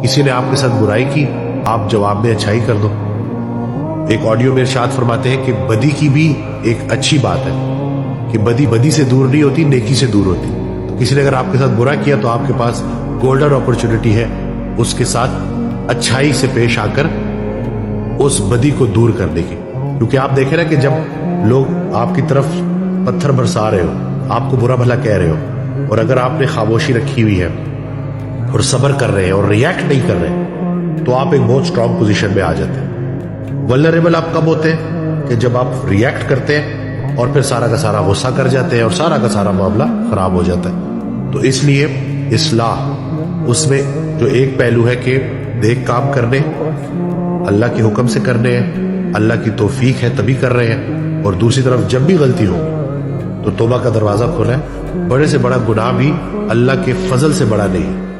کسی نے آپ کے ساتھ برائی کی، آپ جواب میں اچھائی کر دو۔ ایک آڈیو میں ارشاد فرماتے ہیں کہ بدی کی بھی ایک اچھی بات ہے کہ بدی سے دور نہیں ہوتی، نیکی سے دور ہوتی۔ تو کسی نے اگر آپ کے ساتھ برا کیا تو آپ کے پاس گولڈن اپرچونٹی ہے اس کے ساتھ اچھائی سے پیش آ کر اس بدی کو دور کرنے کی۔ کیونکہ آپ دیکھیں نا کہ جب لوگ آپ کی طرف پتھر برسا رہے ہو، آپ کو برا بھلا کہہ رہے ہو، اور اگر آپ نے خاموشی رکھی ہوئی ہے اور صبر کر رہے ہیں اور ریئیکٹ نہیں کر رہے، تو آپ ایک بہت سٹرونگ پوزیشن میں آ جاتے ہیں۔ ولنریبل آپ کب ہوتے ہیں؟ کہ جب آپ ریئیکٹ کرتے ہیں اور پھر سارا کا سارا غصہ کر جاتے ہیں اور سارا کا سارا معاملہ خراب ہو جاتا ہے۔ تو اس لیے اصلاح اس میں جو ایک پہلو ہے کہ دیکھ کام کرنے، اللہ کے حکم سے کرنے ہیں، اللہ کی توفیق ہے تبھی کر رہے ہیں، اور دوسری طرف جب بھی غلطی ہو تو توبہ کا دروازہ کھولا ہے۔ بڑے سے بڑا گناہ بھی اللہ کے فضل سے بڑا نہیں ہے۔